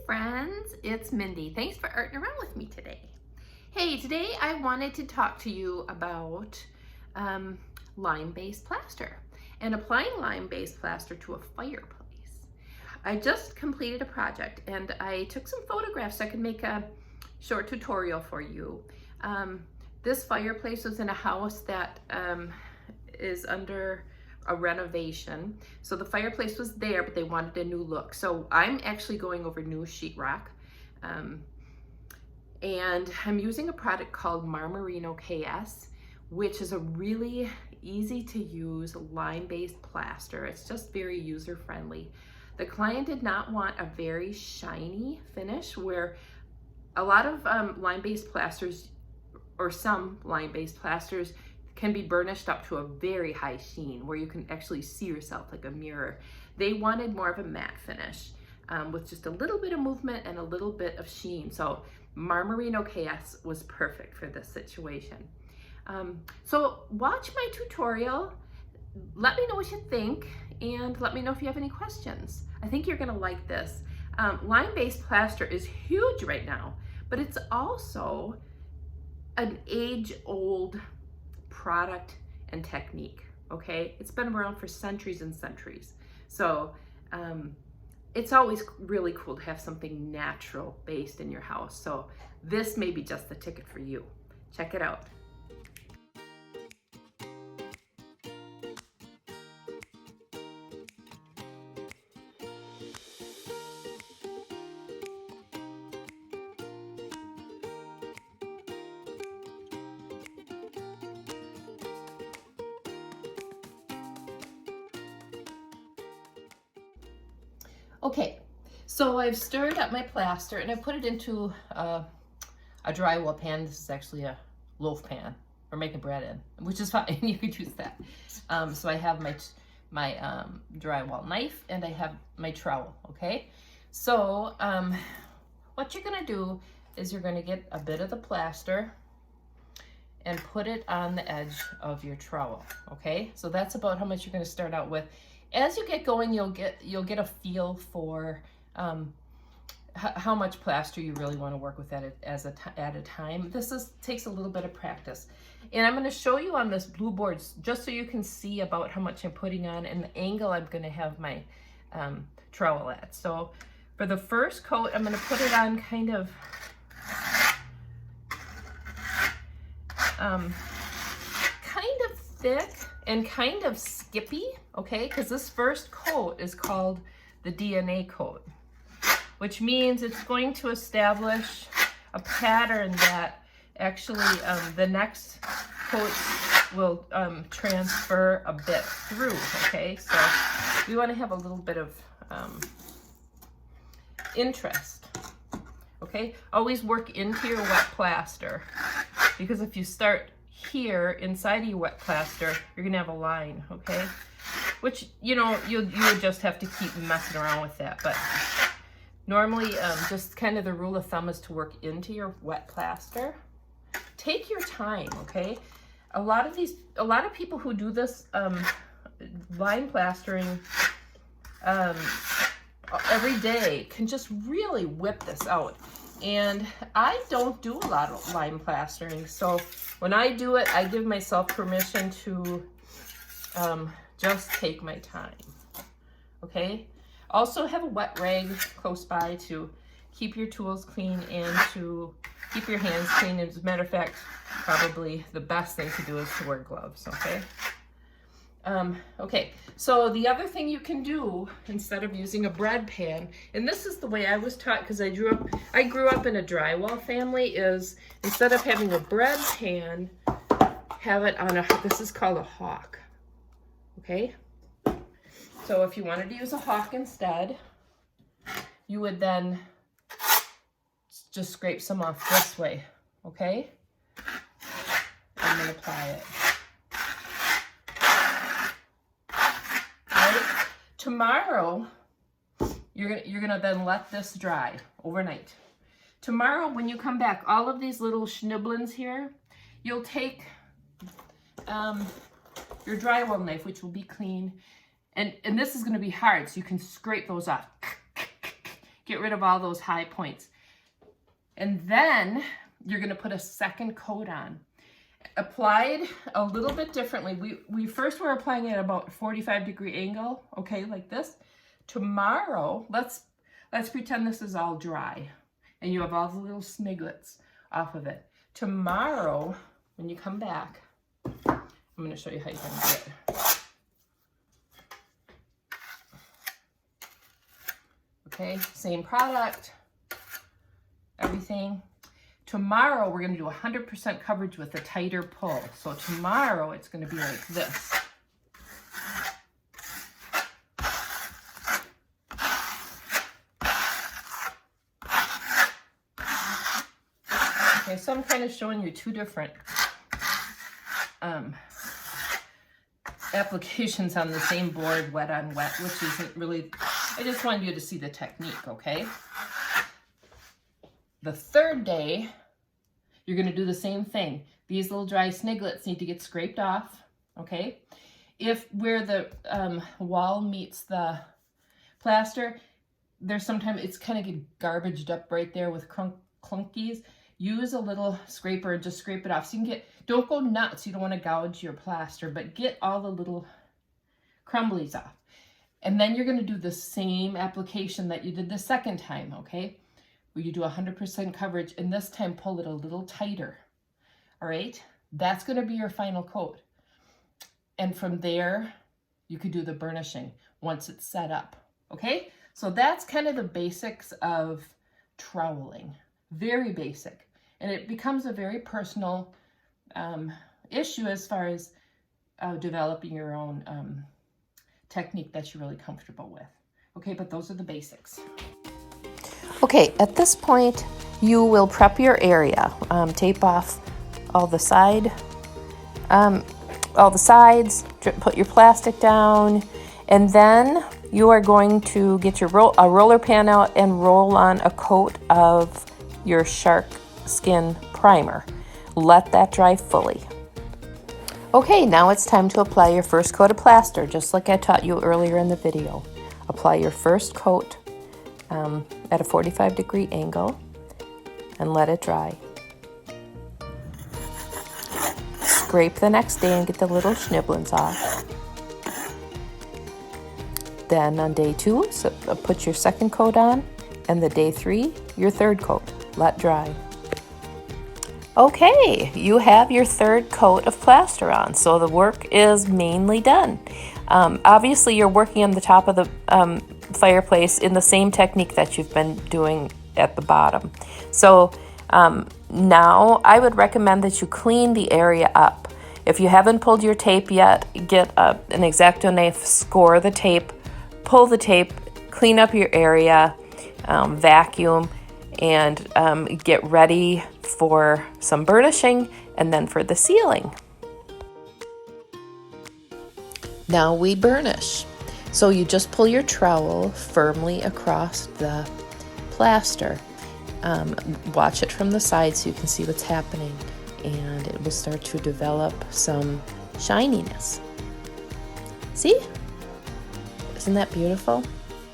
friends, it's Mindy. Thanks for arting around with me today. Hey, today I wanted to talk to you about lime based plaster and applying lime based plaster to a fireplace. I just completed a project and I took some photographs so I could make a short tutorial for you. This fireplace was in a house that is under a renovation. So the fireplace was there, but they wanted a new look. So I'm actually going over new sheetrock. And I'm using a product called Marmorino KS, which is a really easy to use lime-based plaster. It's just very user-friendly. The client did not want a very shiny finish, where a lot of lime-based plasters, or some lime-based plasters, can be burnished up to a very high sheen where you can actually see yourself like a mirror. They wanted more of a matte finish with just a little bit of movement and a little bit of sheen. So Marmorino KS was perfect for this situation. So watch my tutorial, let me know what you think, and let me know if you have any questions. I think you're gonna like this. Lime-based plaster is huge right now, but it's also an age-old product and technique, okay? It's been around for centuries and centuries. So it's always really cool to have something natural based in your house. So this may be just the ticket for you. Check it out. Okay, so I've stirred up my plaster and I put it into a drywall pan. This is actually a loaf pan for making bread in, which is fine. You could use that. So I have my drywall knife and I have my trowel, okay? So what you're gonna do is you're gonna get a bit of the plaster and put it on the edge of your trowel, okay? So that's about how much you're gonna start out with. As you get going, you'll get a feel for how much plaster you really want to work with at a time. This takes a little bit of practice. And I'm going to show you on this blue board just so you can see about how much I'm putting on and the angle I'm going to have my trowel at. So for the first coat, I'm going to put it on kind of thick and kind of skippy, okay? Because this first coat is called the DNA coat, which means it's going to establish a pattern that actually the next coat will transfer a bit through, okay? So we want to have a little bit of interest, okay? Always work into your wet plaster, because if you start here inside of your wet plaster, you're gonna have a line, okay? Which, you know, you would just have to keep messing around with that. But normally, just kind of the rule of thumb is to work into your wet plaster. Take your time, okay? A lot of people who do this lime plastering every day can just really whip this out. And I don't do a lot of lime plastering, so when I do it, I give myself permission to just take my time, okay? Also have a wet rag close by to keep your tools clean and to keep your hands clean. As a matter of fact, probably the best thing to do is to wear gloves, okay? Okay, so the other thing you can do instead of using a bread pan, and this is the way I was taught because I grew up in a drywall family, is instead of having a bread pan, have it on this is called a hawk, okay? So if you wanted to use a hawk instead, you would then just scrape some off this way, okay? And then apply it. Tomorrow, you're gonna then let this dry overnight. Tomorrow, when you come back, all of these little schnibblins here, you'll take your drywall knife, which will be clean, and this is gonna be hard, so you can scrape those off. get rid of all those high points. And then you're gonna put a second coat on. Applied a little bit differently. We first were applying it at about 45-degree angle, okay, like this. Tomorrow, let's pretend this is all dry and you have all the little sniglets off of it. Tomorrow, when you come back, I'm gonna show you how you're gonna do it. Okay, same product, everything. Tomorrow, we're gonna do 100% coverage with a tighter pull. So tomorrow, it's gonna be like this. Okay, so I'm kind of showing you two different applications on the same board, wet on wet, which isn't really, I just wanted you to see the technique, okay? The third day, you're gonna do the same thing. These little dry sniglets need to get scraped off, okay? If where the wall meets the plaster, there's sometimes it's kind of get garbaged up right there with clunkies. Use a little scraper and just scrape it off. So you can get, don't go nuts, you don't want to gouge your plaster, but get all the little crumblies off. And then you're gonna do the same application that you did the second time, okay? Where you do 100% coverage, and this time pull it a little tighter, all right? That's gonna be your final coat. And from there, you could do the burnishing once it's set up, okay? So that's kind of the basics of troweling, very basic. And it becomes a very personal issue as far as developing your own technique that you're really comfortable with. Okay, but those are the basics. Okay, at this point, you will prep your area. Tape off all the sides, put your plastic down, and then you are going to get your a roller pan out and roll on a coat of your shark skin primer. Let that dry fully. Okay, now it's time to apply your first coat of plaster, just like I taught you earlier in the video. Apply your first coat at a 45-degree angle and let it dry. Scrape the next day and get the little schniblins off. Then on day 2, put your second coat on, and the day 3, your third coat. Let dry. Okay, you have your third coat of plaster on, so the work is mainly done. Obviously, you're working on the top of the fireplace in the same technique that you've been doing at the bottom. So now I would recommend that you clean the area up. If you haven't pulled your tape yet, get an X-Acto knife, score the tape, pull the tape, clean up your area, vacuum, and get ready for some burnishing and then for the sealing. Now we burnish. So you just pull your trowel firmly across the plaster. Watch it from the side so you can see what's happening, and it will start to develop some shininess. See? Isn't that beautiful?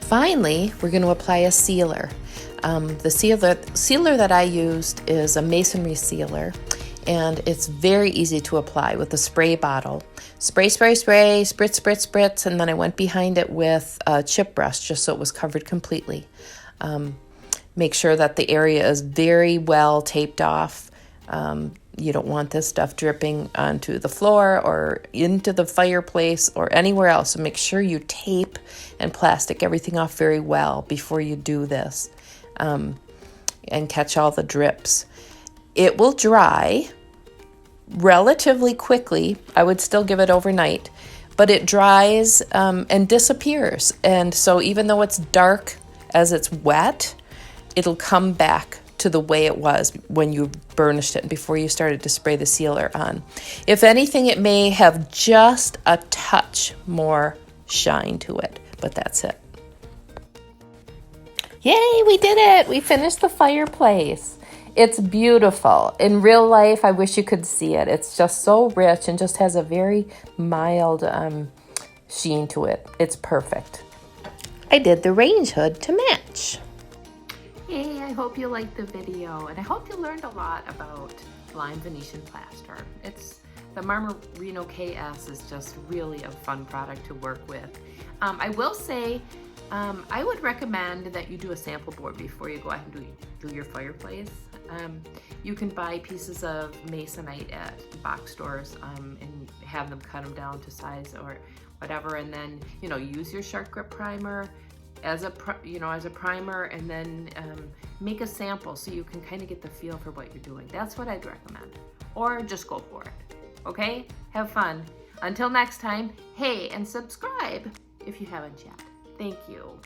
Finally, we're going to apply a sealer. The sealer that I used is a Masonry Sealer, and it's very easy to apply with a spray bottle. Spray, spray, spray, spritz, spritz, spritz, and then I went behind it with a chip brush just so it was covered completely. Make sure that the area is very well taped off. You don't want this stuff dripping onto the floor or into the fireplace or anywhere else. So make sure you tape and plastic everything off very well before you do this, and catch all the drips. It will dry relatively quickly. I would still give it overnight, but it dries and disappears. And so even though it's dark as it's wet, it'll come back to the way it was when you burnished it before you started to spray the sealer on. If anything, it may have just a touch more shine to it, but that's it. Yay, we did it! We finished the fireplace. It's beautiful. In real life, I wish you could see it. It's just so rich and just has a very mild sheen to it. It's perfect. I did the range hood to match. Hey, I hope you liked the video, and I hope you learned a lot about Lime Venetian Plaster. The Marmorino KS is just really a fun product to work with. I will say, I would recommend that you do a sample board before you go ahead and do your fireplace. You can buy pieces of masonite at box stores and have them cut them down to size or whatever, and then use your Sharkgrip primer as a primer, and then make a sample so you can kind of get the feel for what you're doing. That's what I'd recommend, or just go for it. Okay, have fun. Until next time, hey, and subscribe if you haven't yet. Thank you.